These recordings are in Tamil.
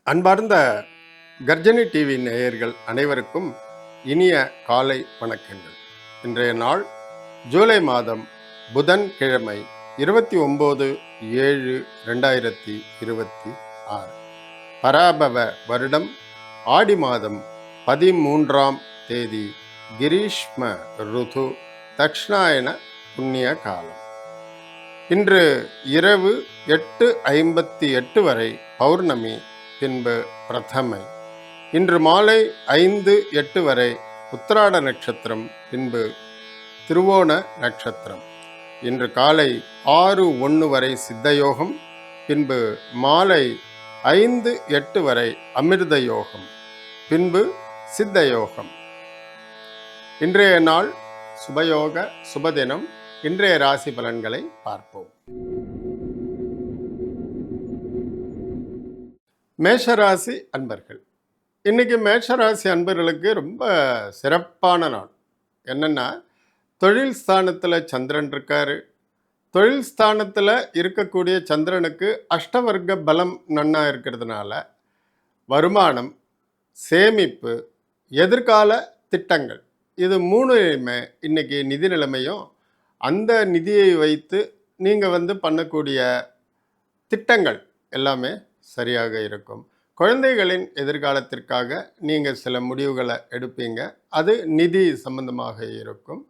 அன்பார்ந்த கர்ஜனி டிவி நேயர்கள் அனைவருக்கும் இனிய காலை வணக்கங்கள். இன்றைய நாள் ஜூலை மாதம் புதன்கிழமை 29/7/2026 பராபவ வருடம் ஆடி மாதம் 13ஆம் தேதி கிரீஷ்ம ருது தக்ஷணாயன புண்ணிய காலம். இன்று இரவு 8:58 வரை பௌர்ணமி, பின்பு பிரதமை. இன்று மாலை 5:08 வரை உத்திராட நட்சத்திரம், பின்பு திருவோண நட்சத்திரம். இன்று காலை 6:01 வரை சித்தயோகம், பின்பு மாலை 5:08 வரை அமிர்த யோகம், பின்பு சித்தயோகம். இன்றைய நாள் சுபயோக சுபதினம். இன்றைய ராசி பலன்களை பார்ப்போம். மேஷராசி அன்பர்கள், இன்னைக்கு மேஷராசி அன்பர்களுக்கு ரொம்ப சிறப்பான நாள். என்னன்னா, தொழில் ஸ்தானத்தில் சந்திரன் இருக்காரு. தொழில் ஸ்தானத்தில் இருக்கக்கூடிய சந்திரனுக்கு அஷ்டவர்க்க பலம் நன்னா இருக்கிறதுனால வருமானம், சேமிப்பு, எதிர்கால திட்டங்கள், இது மூணுமே இன்னைக்கு நிதி நிலைமையும் அந்த நிதியை வைத்து நீங்கள் பண்ணக்கூடிய திட்டங்கள் எல்லாமே சரியாக இருக்கும். குழந்தைகளின் எதிர்காலத்திற்காக நீங்கள் சில முடிவுகளை எடுப்பீங்க. அது நிதி சம்பந்தமாக இருக்கும்.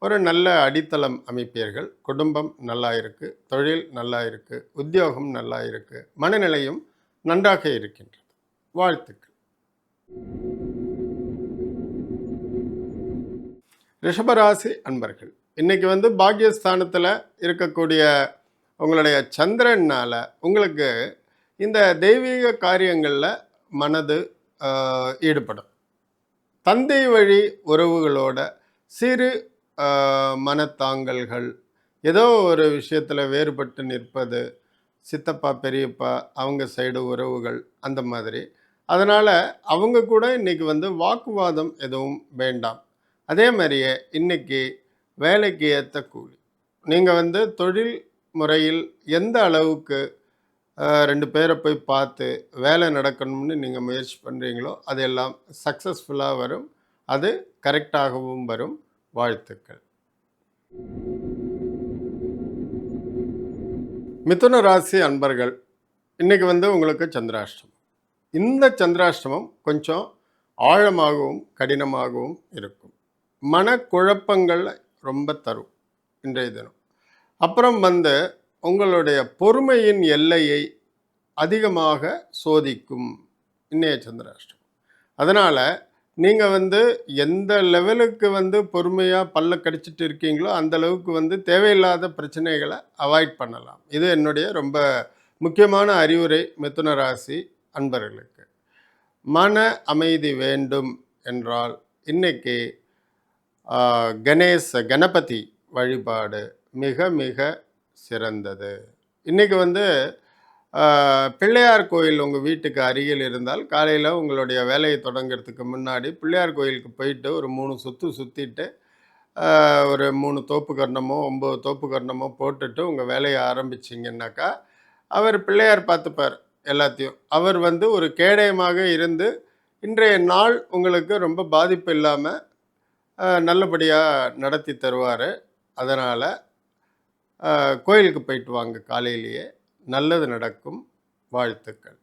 ஒரு நல்ல அடித்தளம் அமைப்பீர்கள். குடும்பம் நல்லா இருக்குது, தொழில் நல்லா இருக்குது, உத்தியோகம் நல்லா இருக்குது, மனநிலையும் நன்றாக இருக்கின்றது. வாழ்த்துக்கள். ரிஷபராசி அன்பர்கள், இன்னைக்கு பாக்கியஸ்தானத்தில் இருக்கக்கூடிய உங்களுடைய சந்திரனால் உங்களுக்கு இந்த தெய்வீக காரியங்களில் மனது ஈடுபடும். தந்தை வழி உறவுகளோட சிறு மனத்தாங்கல்கள், ஏதோ ஒரு விஷயத்தில் வேறுபட்டு நிற்பது, சித்தப்பா பெரியப்பா அவங்க சைடு உறவுகள் அந்த மாதிரி. அதனால் அவங்க கூட இன்றைக்கி வாக்குவாதம் எதுவும் வேண்டாம். அதே மாதிரியே இன்றைக்கி வேலைக்கு ஏற்ற கூலி. நீங்கள் தொழில் முறையில் எந்த அளவுக்கு 2 பேரை போய் பார்த்து வேலை நடக்கணும்னு நீங்கள் முயற்சி பண்ணுறீங்களோ அதெல்லாம் சக்ஸஸ்ஃபுல்லாக வரும். அது கரெக்டாகவும் வரும். வாழ்த்துக்கள். மிதுன ராசி அன்பர்கள், இன்றைக்கி உங்களுக்கு சந்திராஷ்டமம். இந்த சந்திராஷ்டமம் கொஞ்சம் ஆழமாகவும் கடினமாகவும் இருக்கும். மனக்குழப்பங்களை ரொம்ப தரும் இன்றைய தினம். அப்புறம் உங்களுடைய பொறுமையின் எல்லையை அதிகமாக சோதிக்கும் இன்றைய சந்திராஷ்டமம். அதனால் நீங்கள் எந்த லெவலுக்கு பொறுமையாக பல்ல கடிச்சிட்டு இருக்கீங்களோ அந்த அளவுக்கு தேவையில்லாத பிரச்சனைகளை அவாய்ட் பண்ணலாம். இது என்னுடைய ரொம்ப முக்கியமான அறிவுரை மிதுன ராசி அன்பர்களுக்கு. மன அமைதி வேண்டும் என்றால் இன்னைக்கு கணபதி வழிபாடு மிக மிக சிறந்தது. இன்றைக்கி பிள்ளையார் கோயில் உங்கள் வீட்டுக்கு அருகில் இருந்தால் காலையில் உங்களுடைய வேலையை தொடங்கிறதுக்கு முன்னாடி பிள்ளையார் கோயிலுக்கு போயிட்டு ஒரு 3 சுற்று சுற்றிட்டு ஒரு 3 தோப்பு கர்ணமோ 9 தோப்பு கர்ணமோ போட்டுட்டு உங்கள் வேலையை ஆரம்பிச்சிங்கன்னாக்கா அவர் பிள்ளையார் பார்த்துப்பார் எல்லாத்தையும். அவர் ஒரு கேடயமாக இருந்து இன்றைய நாள் உங்களுக்கு ரொம்ப பாதிப்பு இல்லாமல் நல்லபடியாக நடத்தி தருவார். அதனால் கோயிலுக்கு போயிட்டு வாங்க, காலையிலேயே நல்லது நடக்கும். வாழ்த்துக்கள்.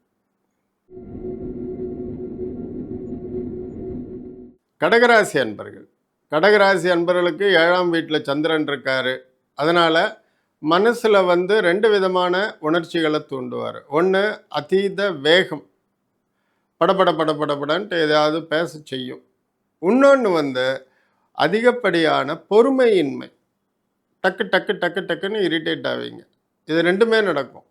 கடகராசி அன்பர்கள், கடகராசி அன்பர்களுக்கு 7ஆம் வீட்டில் சந்திரன் இருக்காரு. அதனால் மனசில் 2 விதமான உணர்ச்சிகளை தூண்டுவார். ஒன்று, அதீத வேகம், படபடன்ட்டு எதாவது பேச செய்யும். இன்னொன்று அதிகப்படியான பொறுமையின்மை, டக்கு டக்கு டக்கு டக்குன்னு இரிட்டேட் ஆவீங்க. இது 2மே நடக்கும்.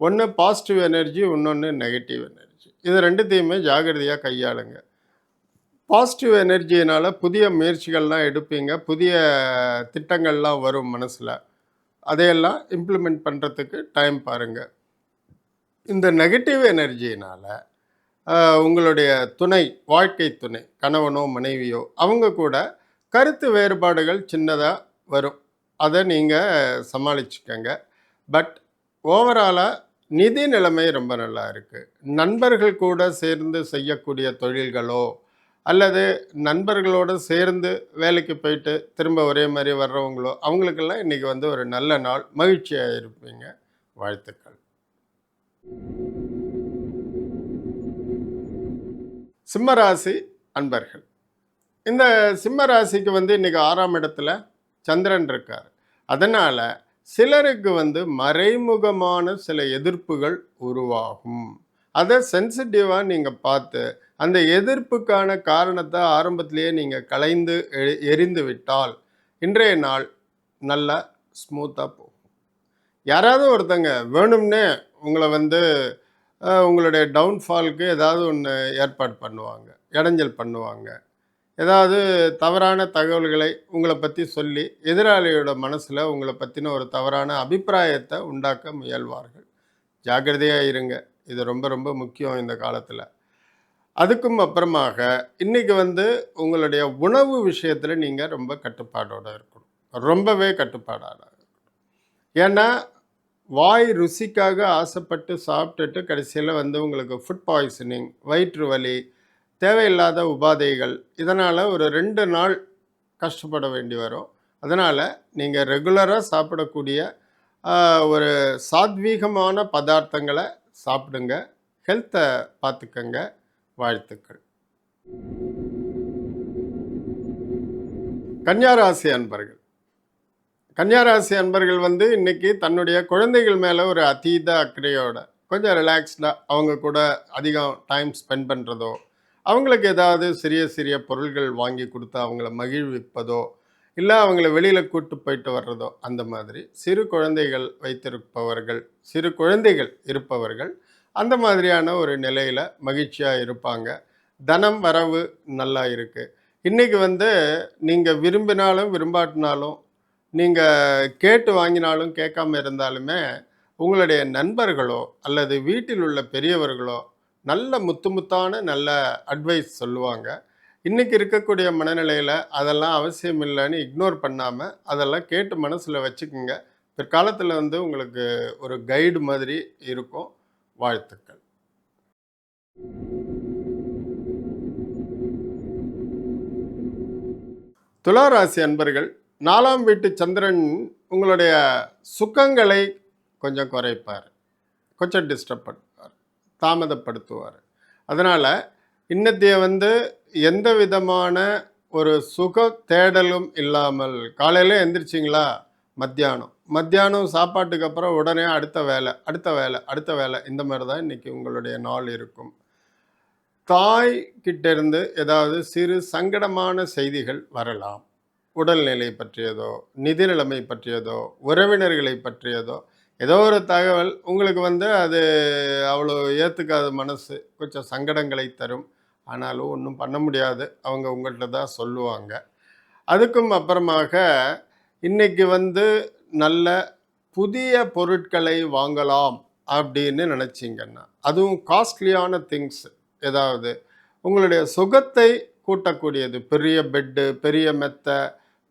ஒன்று பாசிட்டிவ் எனர்ஜி, இன்னொன்று நெகட்டிவ் எனர்ஜி. இது 2த்தையுமே ஜாகிரதையாக கையாளுங்க. பாசிட்டிவ் எனர்ஜினால் புதிய முயற்சிகள்லாம் எடுப்பீங்க, புதிய திட்டங்கள்லாம் வரும் மனசில். அதையெல்லாம் இம்ப்ளிமெண்ட் பண்ணுறதுக்கு டைம் பாருங்கள். இந்த நெகட்டிவ் எனர்ஜினால் உங்களுடைய துணை, வாழ்க்கை துணை, கணவனோ மனைவியோ அவங்க கூட கருத்து வேறுபாடுகள் சின்னதாக வரும். அதை நீங்கள் சமாளிச்சுக்கங்க. பட் ஓவராலாக நிதி நிலைமை ரொம்ப நல்லா இருக்கு. நண்பர்கள் கூட சேர்ந்து செய்யக்கூடிய தொழில்களோ, அல்லது நண்பர்களோட சேர்ந்து வேலைக்கு போயிட்டு திரும்ப ஒரே மாரி வர்றவங்களோ, அவங்களுக்கெல்லாம் இன்னைக்கு வந்து ஒரு நல்ல நாள். மகிழ்ச்சியா இருப்பீங்க. வாழ்த்துக்கள். சிம்ம ராசி அன்பர்கள். இந்த சிம்ம ராசிக்கு வந்து இன்னைக்கு 6ஆம் இடத்துல சந்திரன் இருக்கார். அதனால சிலருக்கு வந்து மறைமுகமான சில எதிர்ப்புகள் உருவாகும். அதை சென்சிட்டிவா நீங்க பார்த்து, அந்த எதிர்ப்புக்கான காரணத்தை ஆரம்பத்திலேயே நீங்க களைந்து எறிந்து விட்டால், இன்றைய நாள் நல்லா ஸ்மூத்தா போகும். யாராவது ஒருத்தங்க வேணும்னே உங்கள வந்து உங்களுடைய டவுன்ஃபாலுக்கு ஏதாவது ஒண்ணு ஏற்பாடு பண்ணுவாங்க. இடைஞ்சல் பண்ணுவாங்க. ஏதாவது தவறான தகவல்களை உங்கள பத்தி சொல்லி, எதிராளியோட மனசுல உங்கள பத்தின ஒரு தவறான அபிப்பிராயத்த உண்டாக்க முயல்வார்கள். ஜாக்கிரதையா இருங்க. இது ரொம்ப ரொம்ப முக்கியம் இந்த காலத்துல. அதுக்கும் அப்புறமாக, இன்னைக்கு வந்து உங்களுடைய உணவு விஷயத்துல நீங்க ரொம்ப கட்டுப்பாடோட இருக்கணும். ரொம்பவே கட்டுப்பாடோட. ஏன்னா, வாய் ருசிக்காக ஆசைப்பட்டு சாப்பிட்டுட்டு கடைசியில வந்து உங்களுக்கு ஃபுட் பாய்சனிங், வயிற்று வலி, தேவையில்லாத உபாதைகள், இதனால் ஒரு 2 நாள் கஷ்டப்பட வேண்டி வரும். அதனால் நீங்கள் ரெகுலராக சாப்பிடக்கூடிய ஒரு சாத்வீகமான பதார்த்தங்களை சாப்பிடுங்க. ஹெல்த்தை பார்த்துக்கங்க. வாழ்த்துக்கள். கன்னியாராசி அன்பர்கள். கன்னியாராசி அன்பர்கள் வந்து இன்னைக்கு தன்னுடைய குழந்தைகள் மேலே ஒரு அதீத அக்கறையோட கொஞ்சம் ரிலாக்ஸ்டாக அவங்க கூட அதிகம் டைம் ஸ்பெண்ட் பண்ணுறதோ, அவங்களுக்கு ஏதாவது சிறிய சிறிய பொருள்கள் வாங்கி கொடுத்து அவங்கள மகிழ்விப்பதோ, இல்லை அவங்கள வெளியில் கூட்டு போயிட்டு வர்றதோ, அந்த மாதிரி சிறு குழந்தைகள் வைத்திருப்பவர்கள், சிறு குழந்தைகள் இருப்பவர்கள் அந்த மாதிரியான ஒரு நிலையில் மகிழ்ச்சியாக இருப்பாங்க. தனம் வரவு நல்லா இருக்குது. இன்றைக்கி வந்து நீங்கள் விரும்பினாலும் விரும்பாட்டினாலும், நீங்கள் கேட்டு வாங்கினாலும் கேட்காம இருந்தாலுமே, உங்களுடைய நண்பர்களோ அல்லது வீட்டில் உள்ள பெரியவர்களோ நல்ல முத்து முத்தான நல்ல அட்வைஸ் சொல்லுவாங்க. இன்றைக்கி இருக்கக்கூடிய மனநிலையில் அதெல்லாம் அவசியம் இல்லைன்னு இக்னோர் பண்ணாமல் அதெல்லாம் கேட்டு மனசில் வச்சுக்கோங்க. பிற்காலத்தில் வந்து உங்களுக்கு ஒரு கைடு மாதிரி இருக்கும். வாழ்த்துக்கள். துளாராசி அன்பர்கள், 4ஆம் வீட்டு சந்திரன் உங்களுடைய சுகங்களை கொஞ்சம் குறைப்பார், கொஞ்சம் டிஸ்டர்ப் பண்ணுவார், தாமதப்படுத்துவார். அதனால் இன்னத்தைய வந்து எந்த விதமான ஒரு சுக தேடலும் இல்லாமல் காலையில் எந்திரிச்சிங்களா, மத்தியானம் சாப்பாட்டுக்கு அப்புறம் உடனே அடுத்த வேலை அடுத்த வேலை அடுத்த வேலை, இந்த மாதிரி தான் இன்றைக்கி உங்களுடைய நாள் இருக்கும். தாய் கிட்டேருந்து ஏதாவது சிறு சங்கடமான செய்திகள் வரலாம். உடல்நிலை பற்றியதோ, நிதி நிலைமை பற்றியதோ, உறவினர்களை பற்றியதோ ஏதோ ஒரு தகவல் உங்களுக்கு வந்து அது அவ்வளோ ஏற்றுக்காத மனசு கொஞ்சம் சங்கடங்களை தரும். ஆனாலும் ஒன்றும் பண்ண முடியாது. அவங்க உங்கள்கிட்ட தான் சொல்லுவாங்க. அதுக்கும் அப்புறமாக இன்னைக்கு வந்து நல்ல புதிய பொருட்களை வாங்கலாம் அப்படின்னு நினச்சிங்கன்னா, அதுவும் காஸ்ட்லியான திங்ஸ் ஏதாவது உங்களுடைய சுகத்தை கூட்டக்கூடியது, பெரிய பெட்டு, பெரிய மெத்தை,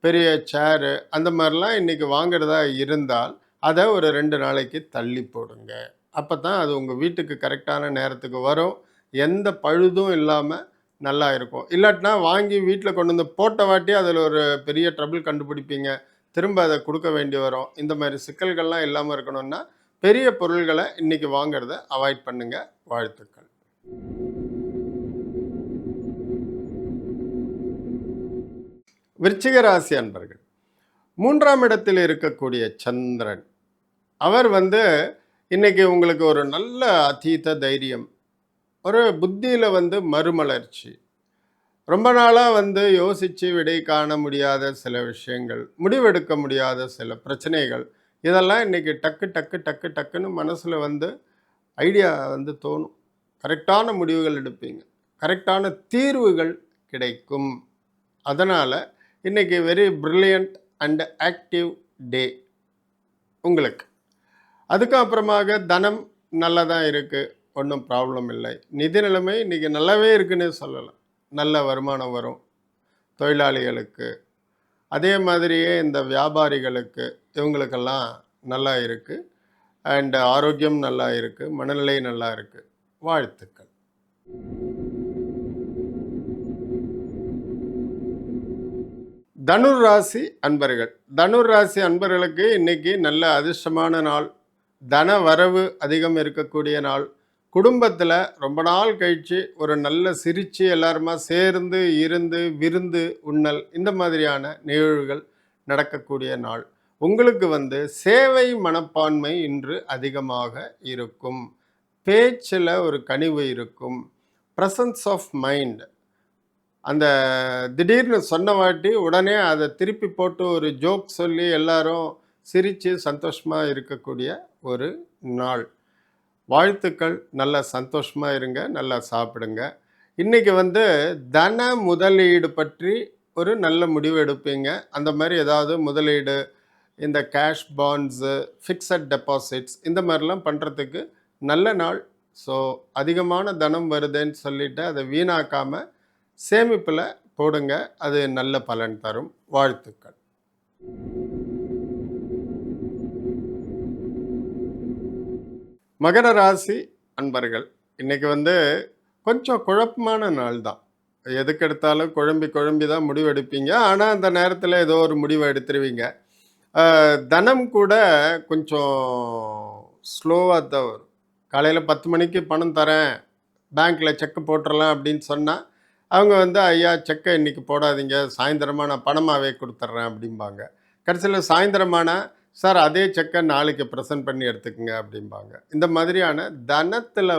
பெரிய சேரு, அந்த மாதிரிலாம் இன்றைக்கி வாங்கிறதா இருந்தால் அதை ஒரு 2 நாளைக்கு தள்ளி போடுங்க. அப்போ தான் அது உங்கள் வீட்டுக்கு கரெக்டான நேரத்துக்கு வரும். எந்த பழுதும் இல்லாமல் நல்லா இருக்கும். இல்லாட்டினா வாங்கி வீட்டில் கொண்டு வந்து போட்ட வாட்டி அதில் ஒரு பெரிய ட்ரபிள் கண்டுபிடிப்பீங்க. திரும்ப அதை கொடுக்க வேண்டி வரும். இந்த மாதிரி சிக்கல்கள்லாம் இல்லாமல் இருக்கணும்னா பெரிய பொருள்களை இன்றைக்கி வாங்கிறத அவாய்ட் பண்ணுங்கள். வாழ்த்துக்கள். விருச்சிக ராசி அன்பர்கள், 3ஆம் இடத்தில் இருக்கக்கூடிய சந்திரன், அவர் வந்து இன்னைக்கு உங்களுக்கு ஒரு நல்ல அதீத தைரியம், ஒரு புத்தியில் வந்து மறுமலர்ச்சி, ரொம்ப நாளாக வந்து யோசித்து விடை காண முடியாத சில விஷயங்கள், முடிவெடுக்க முடியாத சில பிரச்சனைகள், இதெல்லாம் இன்றைக்கி டக்கு டக்கு டக்கு டக்குன்னு மனசில் வந்து ஐடியா வந்து தோணும். கரெக்டான முடிவுகள் எடுப்பீங்க. கரெக்டான தீர்வுகள் கிடைக்கும். அதனால் இன்றைக்கி வெரி பிரில்லியண்ட் அண்ட் ஆக்டிவ் டே உங்களுக்கு. அதுக்கு அப்புறமாக தனம் நல்லா தான் இருக்குது, ஒன்றும் ப்ராப்ளம் இல்லை. நிதி நிலைமை இன்றைக்கி நல்லாவே இருக்குன்னு சொல்லலாம். நல்ல வருமானம் வரும் தொழிலாளிகளுக்கு. அதே மாதிரியே இந்த வியாபாரிகளுக்கு, இவங்களுக்கெல்லாம் நல்லா இருக்குது. அண்ட் ஆரோக்கியம் நல்லா இருக்குது, மனநிலை நல்லா இருக்குது. வாழ்த்துக்கள். தனுர் ராசி அன்பர்கள். தனுர் ராசி அன்பர்களுக்கு இன்னைக்கு நல்ல அதிர்ஷ்டமான நாள். தன வரவு அதிகம் இருக்கக்கூடிய நாள். குடும்பத்தில் ரொம்ப நாள் கழித்து ஒரு நல்ல சிரித்து எல்லாருமா சேர்ந்து இருந்து விருந்து உண்ணல் இந்த மாதிரியான நிகழ்வுகள் நடக்கக்கூடிய நாள். உங்களுக்கு சேவை மனப்பான்மை இன்று அதிகமாக இருக்கும். பேச்சில் ஒரு கனிவு இருக்கும். ப்ரெசன்ஸ் ஆஃப் மைண்ட், அந்த திடீர்னு சொன்ன வாட்டி உடனே அதை திருப்பி போட்டு ஒரு ஜோக் சொல்லி எல்லாரும் சிரித்து சந்தோஷமாக இருக்கக்கூடிய ஒரு நாள். வாழ்த்துக்கள். நல்லா சந்தோஷமாக இருங்க, நல்லா சாப்பிடுங்க. இன்றைக்கி தன முதலீடு பற்றி ஒரு நல்ல முடிவு எடுப்பீங்க. அந்த மாதிரி ஏதாவது முதலீடு, இந்த கேஷ் பாண்ட்ஸு, ஃபிக்ஸட் டெபாசிட்ஸ் இந்த மாதிரிலாம் பண்ணுறதுக்கு நல்ல நாள். ஸோ அதிகமான தனம் வருதுன்னு சொல்லிவிட்டு அதை வீணாக்காமல் சேமிப்பில் போடுங்க. அது நல்ல பலன் தரும். வாழ்த்துக்கள். மகர ராசி அன்பர்கள். இன்றைக்கி கொஞ்சம் குழப்பமான நாள் தான். எதுக்கெடுத்தாலும் குழம்பி குழம்பி தான் முடிவெடுப்பீங்க. ஆனால் அந்த நேரத்தில் ஏதோ ஒரு முடிவை எடுத்துருவீங்க. தனம் கூட கொஞ்சம் ஸ்லோவாக தான் வரும். காலையில் 10 மணிக்கு பணம் தரேன், பேங்க்கில் செக்கு போட்டுடலாம் அப்படின்னு சொன்னால் அவங்க ஐயா செக்கை இன்றைக்கி போடாதீங்க, சாயந்தரமாக நான் பணமாகவே கொடுத்துட்றேன் அப்படிம்பாங்க. கடைசியில் சாயந்தரமான சார் அதே செக்கை நாளைக்கு ப்ரெசென்ட் பண்ணி எடுத்துக்கங்க அப்படிம்பாங்க. இந்த மாதிரியான தனத்தில்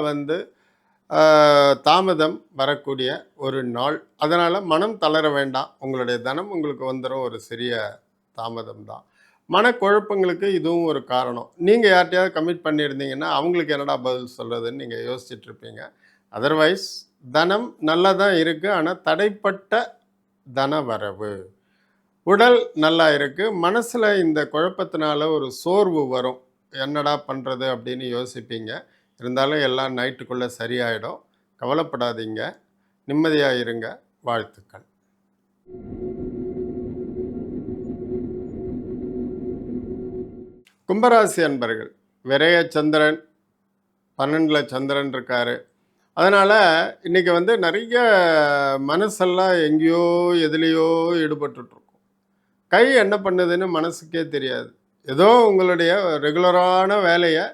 தாமதம் வரக்கூடிய ஒரு நாள். அதனால் மனம் தளர வேண்டாம். உங்களுடைய தனம் உங்களுக்கு வந்துடும். ஒரு சிறிய தாமதம் தான். மனக்குழப்பங்களுக்கு இதுவும் ஒரு காரணம். நீங்கள் யார்கிட்டையாவது கமிட் பண்ணியிருந்தீங்கன்னா அவங்களுக்கு என்னடா பதில் சொல்கிறதுன்னு நீங்கள் யோசிச்சுட்டு இருப்பீங்க. அதர்வைஸ் தனம் நல்லா தான் இருக்குது. ஆனால் தடைப்பட்ட தன வரவு. உடல் நல்லா இருக்குது. மனசில் இந்த குழப்பத்தினால ஒரு சோர்வு வரும். என்னடா பண்ணுறது அப்படின்னு யோசிப்பீங்க. இருந்தாலும் எல்லாம் நைட்டுக்குள்ளே சரியாயிடும். கவலைப்படாதீங்க, நிம்மதியாக இருங்க. வாழ்த்துக்கள். கும்பராசி அன்பர்கள். விரைய சந்திரன் 12ல் சந்திரன் இருக்கார். அதனால் இன்றைக்கி நிறைய மனசெல்லாம் எங்கேயோ எதுலேயோ ஈடுபட்டுருக்கும். கை என்ன பண்ணுதுன்னு மனசுக்கே தெரியாது. ஏதோ உங்களுடைய ரெகுலரான வேலையை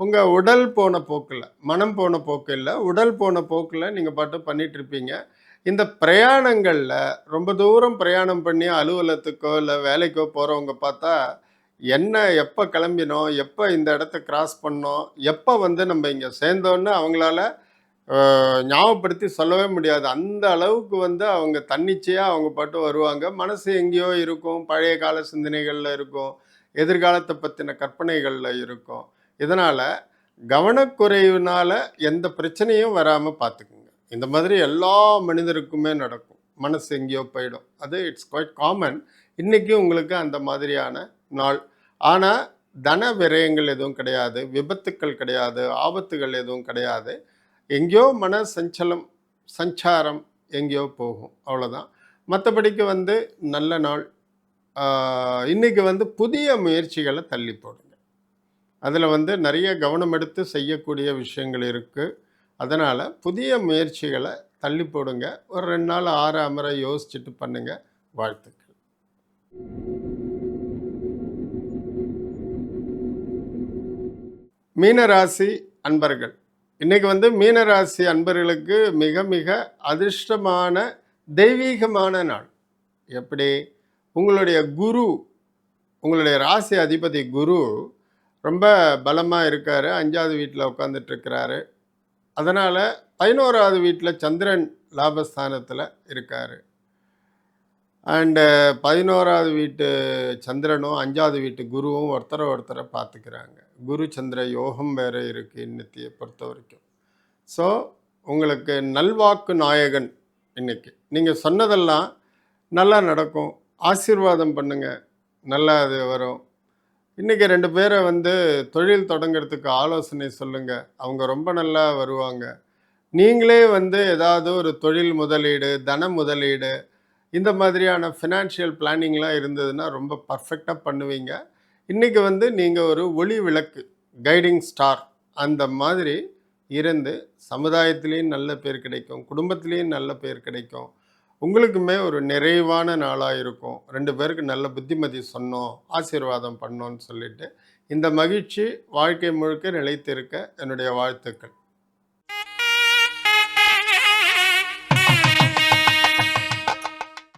உங்கள் உடல் போன போக்கில், மனம் போன போக்கு இல்லை, உடல் போன போக்கில் நீங்கள் பாட்டு பண்ணிகிட்ருப்பீங்க. இந்த பிரயாணங்களில் ரொம்ப தூரம் பிரயாணம் பண்ணி அலுவலகத்துக்கோ இல்லை வேலைக்கோ போகிறவங்க பார்த்தா என்ன எப்போ கிளம்பினோம், எப்போ இந்த இடத்த கிராஸ் பண்ணோம், எப்போ நம்ம இங்கே சேர்ந்தோன்னு அவங்களால ஞாபகப்படுத்தி சொல்லவே முடியாது. அந்த அளவுக்கு அவங்க தன்னிச்சையாக அவங்க பாட்டு வருவாங்க. மனசு எங்கேயோ இருக்கும், பழைய கால சிந்தனைகளில் இருக்கும், எதிர்காலத்தை பற்றின கற்பனைகளில் இருக்கும். இதனால் கவனக்குறைவினால் எந்த பிரச்சனையும் வராமல் பார்த்துக்குங்க. இந்த மாதிரி எல்லா மனிதருக்குமே நடக்கும். மனசு எங்கேயோ போயிடும். அது இட்ஸ் குவைட் காமன். இன்றைக்கி உங்களுக்கு அந்த மாதிரியான நாள். ஆனால் தன விரயங்கள் எதுவும் கிடையாது, விபத்துக்கள் கிடையாது, ஆபத்துகள் எதுவும் கிடையாது. எங்கேயோ மன சஞ்சாரம் எங்கேயோ போகும், அவ்வளோதான். மற்றபடிக்கு நல்ல நாள். இன்றைக்கி புதிய முயற்சிகளை தள்ளி போடுங்க. அதில் நிறைய கவனம் எடுத்து செய்யக்கூடிய விஷயங்கள் இருக்குது. அதனால் புதிய முயற்சிகளை தள்ளி போடுங்க. ஒரு 2 நாள் அமர யோசிச்சுட்டு பண்ணுங்கள். வாழ்த்துக்கள். மீனராசி அன்பர்கள். இன்றைக்கி மீனராசி அன்பர்களுக்கு மிக மிக அதிர்ஷ்டமான தெய்வீகமான நாள். எப்படி? உங்களுடைய குரு, உங்களுடைய ராசி அதிபதி குரு ரொம்ப பலமாக இருக்கார். 5வது வீட்டில் உட்காந்துட்ருக்கிறாரு. அதனால் 11வது வீட்டில் சந்திரன் லாபஸ்தானத்தில் இருக்கார். அண்டு 11வது வீட்டு சந்திரனும் 5வது வீட்டு குருவும் ஒருத்தரை பார்த்துக்கிறாங்க. குரு சந்திர யோகம் வேறு இருக்குது இன்னத்தையை பொறுத்த வரைக்கும். ஸோ உங்களுக்கு நல்வாக்கு நாயகன் இன்னைக்கு. நீங்கள் சொன்னதெல்லாம் நல்லா நடக்கும். ஆசீர்வாதம் பண்ணுங்கள், நல்லா அது வரும். இன்றைக்கி 2 பேரை தொழில் தொடங்கிறதுக்கு ஆலோசனை சொல்லுங்கள். அவங்க ரொம்ப நல்லா வருவாங்க. நீங்களே ஏதாவது ஒரு தொழில் முதலீடு, தன முதலீடு, இந்த மாதிரியான ஃபினான்ஷியல் பிளானிங்லாம் இருந்ததுன்னா ரொம்ப பர்ஃபெக்டாக பண்ணுவீங்க. இன்றைக்கி நீங்கள் ஒரு ஒளி விளக்கு, கைடிங் ஸ்டார் அந்த மாதிரி இருந்து சமுதாயத்திலேயும் நல்ல பேர் கிடைக்கும், குடும்பத்திலேயும் நல்ல பேர் கிடைக்கும். உங்களுக்குமே ஒரு நிறைவான நாளாக இருக்கும். 2 பேருக்கு நல்ல புத்திமதி சொன்னோம், ஆசீர்வாதம் பண்ணோம்னு சொல்லிட்டு, இந்த மகிழ்ச்சி வாழ்க்கை முழுக்க நிலைத்திருக்க என்னுடைய வாழ்த்துக்கள்.